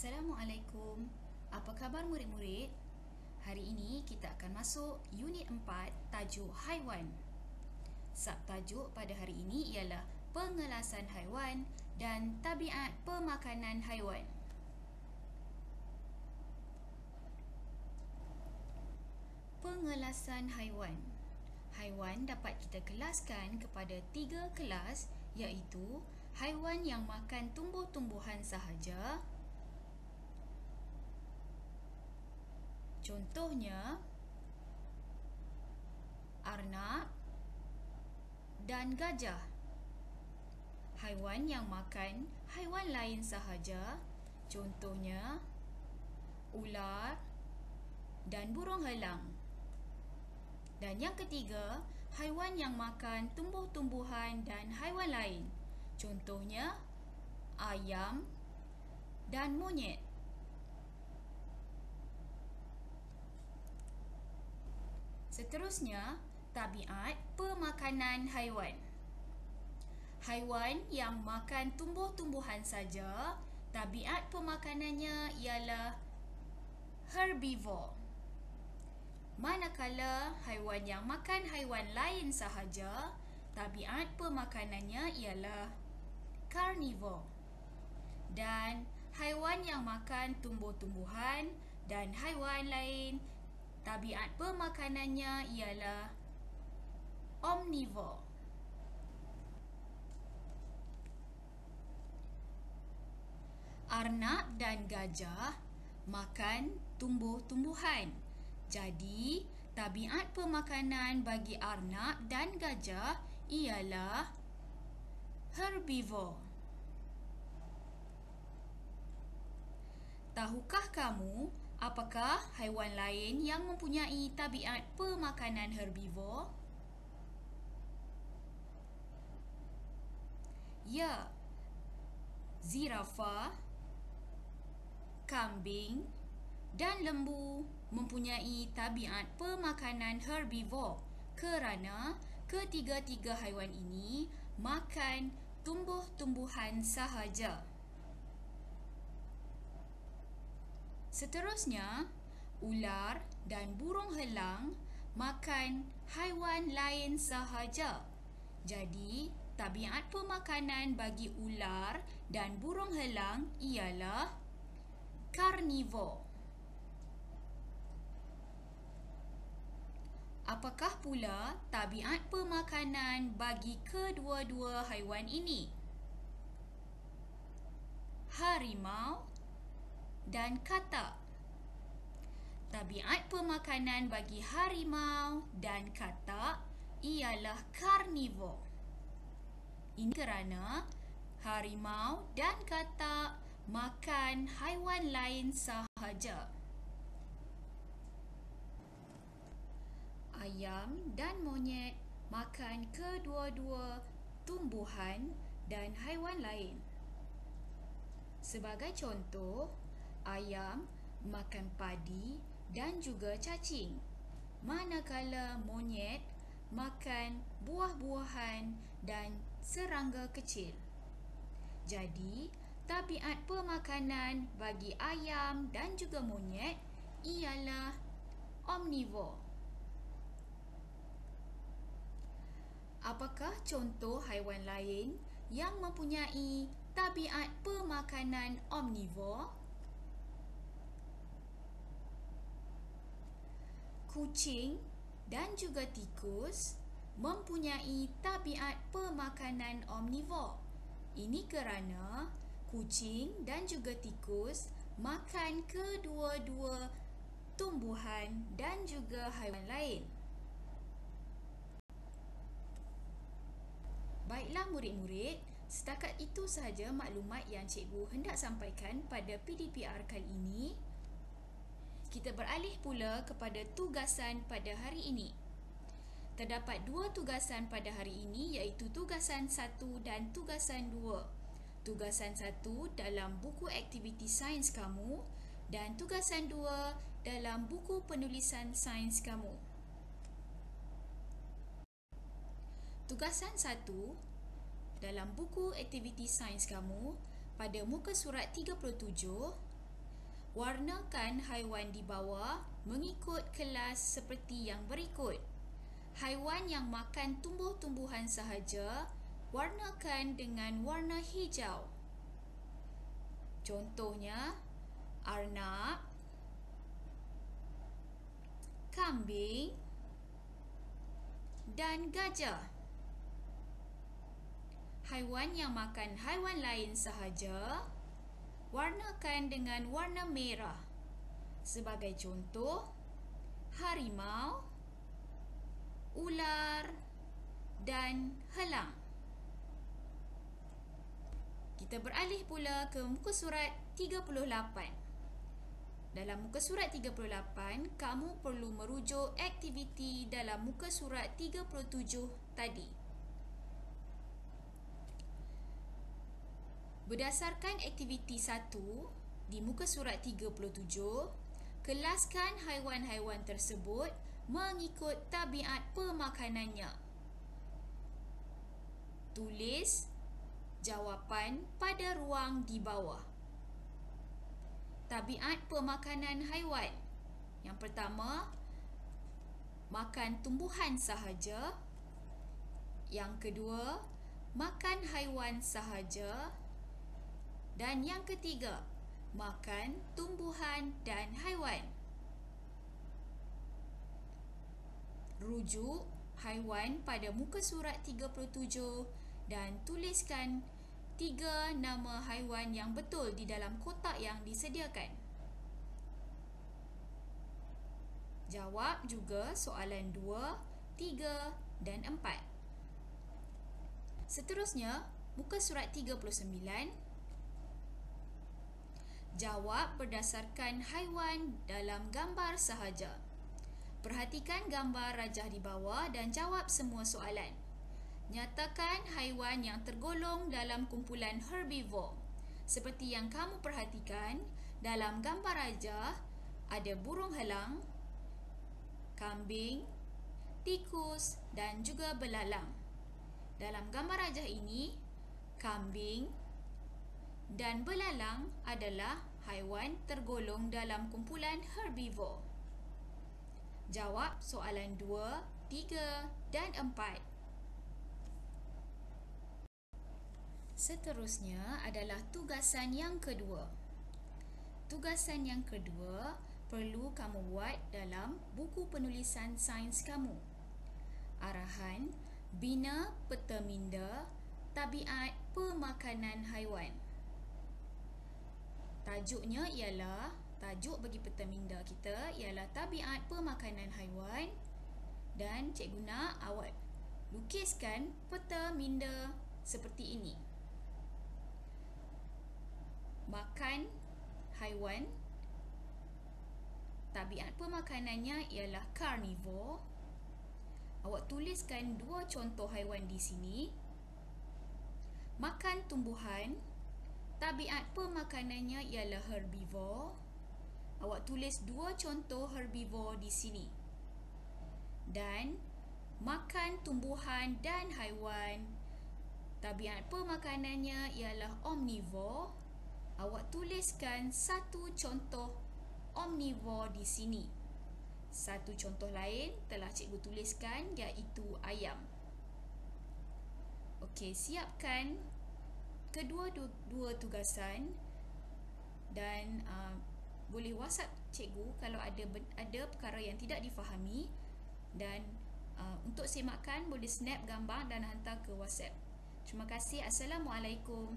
Assalamualaikum. Apa khabar murid-murid? Hari ini kita akan masuk unit 4 tajuk haiwan. Subtajuk pada hari ini ialah pengelasan haiwan dan tabiat pemakanan haiwan. Pengelasan haiwan. Haiwan dapat kita kelaskan kepada 3 kelas, iaitu haiwan yang makan tumbuh-tumbuhan sahaja. Contohnya, arnab dan gajah. Haiwan yang makan haiwan lain sahaja, contohnya ular dan burung helang. Dan yang ketiga, haiwan yang makan tumbuh-tumbuhan dan haiwan lain, contohnya ayam dan monyet. Seterusnya, tabiat pemakanan haiwan. Haiwan yang makan tumbuh-tumbuhan saja, tabiat pemakanannya ialah herbivore. Manakala haiwan yang makan haiwan lain sahaja, tabiat pemakanannya ialah carnivore. Dan haiwan yang makan tumbuh-tumbuhan dan haiwan lain, tabiat pemakanannya ialah omnivore. Arnab dan gajah makan tumbuh-tumbuhan. Jadi, tabiat pemakanan bagi arnab dan gajah ialah herbivore. Tahukah kamu apakah haiwan lain yang mempunyai tabiat pemakanan herbivore? Ya, zirafah, kambing dan lembu mempunyai tabiat pemakanan herbivore kerana ketiga-tiga haiwan ini makan tumbuh-tumbuhan sahaja. Seterusnya, ular dan burung helang makan haiwan lain sahaja. Jadi, tabiat pemakanan bagi ular dan burung helang ialah carnivore. Apakah pula tabiat pemakanan bagi kedua-dua haiwan ini? Harimau dan katak. Tabiat pemakanan bagi harimau dan katak ialah carnivore. Ini kerana harimau dan katak makan haiwan lain sahaja. Ayam dan monyet makan kedua-dua tumbuhan dan haiwan lain. Sebagai contoh, ayam makan padi dan juga cacing, manakala monyet makan buah-buahan dan serangga kecil. Jadi, tabiat pemakanan bagi ayam dan juga monyet ialah omnivore. Apakah contoh haiwan lain yang mempunyai tabiat pemakanan omnivore? Kucing dan juga tikus mempunyai tabiat pemakanan omnivore. Ini kerana kucing dan juga tikus makan kedua-dua tumbuhan dan juga haiwan lain. Baiklah murid-murid, setakat itu sahaja maklumat yang cikgu hendak sampaikan pada PDPR kali ini. Kita beralih pula kepada tugasan pada hari ini. Terdapat 2 tugasan pada hari ini, iaitu tugasan 1 dan tugasan 2. Tugasan 1 dalam buku aktiviti sains kamu dan tugasan 2 dalam buku penulisan sains kamu. Tugasan 1 dalam buku aktiviti sains kamu pada muka surat 37 Warnakan haiwan di bawah mengikut kelas seperti yang berikut. Haiwan yang makan tumbuh-tumbuhan sahaja, warnakan dengan warna hijau. Contohnya, arnab, kambing dan gajah. Haiwan yang makan haiwan lain sahaja, warnakan dengan warna merah. Sebagai contoh, harimau, ular dan helang. Kita beralih pula ke muka surat 38. Dalam muka surat 38, kamu perlu merujuk aktiviti dalam muka surat 37 tadi. Berdasarkan aktiviti 1 di muka surat 37, kelaskan haiwan-haiwan tersebut mengikut tabiat pemakanannya. Tulis jawapan pada ruang di bawah. Tabiat pemakanan haiwan. Yang pertama, makan tumbuhan sahaja. Yang kedua, makan haiwan sahaja. Dan yang ketiga, makan tumbuhan dan haiwan. Rujuk haiwan pada muka surat 37 dan tuliskan 3 nama haiwan yang betul di dalam kotak yang disediakan. Jawab juga soalan 2, 3 dan 4. Seterusnya, muka surat 39. Jawab berdasarkan haiwan dalam gambar sahaja. Perhatikan gambar rajah di bawah dan jawab semua soalan. Nyatakan haiwan yang tergolong dalam kumpulan herbivore. Seperti yang kamu perhatikan, dalam gambar rajah ada burung helang, kambing, tikus dan juga belalang. Dalam gambar rajah ini, kambing dan belalang adalah haiwan tergolong dalam kumpulan herbivore. Jawab soalan 2, 3 dan 4. Seterusnya adalah tugasan yang kedua. Tugasan yang kedua perlu kamu buat dalam buku penulisan sains kamu. Arahan, bina peta minda tabiat pemakanan haiwan. Tajuknya ialah, tajuk bagi peta minda kita ialah tabiat pemakanan haiwan, dan cikgu nak awak lukiskan peta minda seperti ini. Makan haiwan, tabiat pemakanannya ialah carnivore. Awak tuliskan 2 contoh haiwan di sini. Makan tumbuhan, tabiat pemakanannya ialah herbivore. Awak tulis 2 contoh herbivore di sini. Dan makan tumbuhan dan haiwan, tabiat pemakanannya ialah omnivore. Awak tuliskan 1 contoh omnivore di sini. 1 contoh lain telah cikgu tuliskan, iaitu ayam. Okey, siapkan kedua-dua tugasan dan boleh WhatsApp cikgu kalau ada perkara yang tidak difahami, dan untuk semakkan boleh snap gambar dan hantar ke WhatsApp. Terima kasih. Assalamualaikum.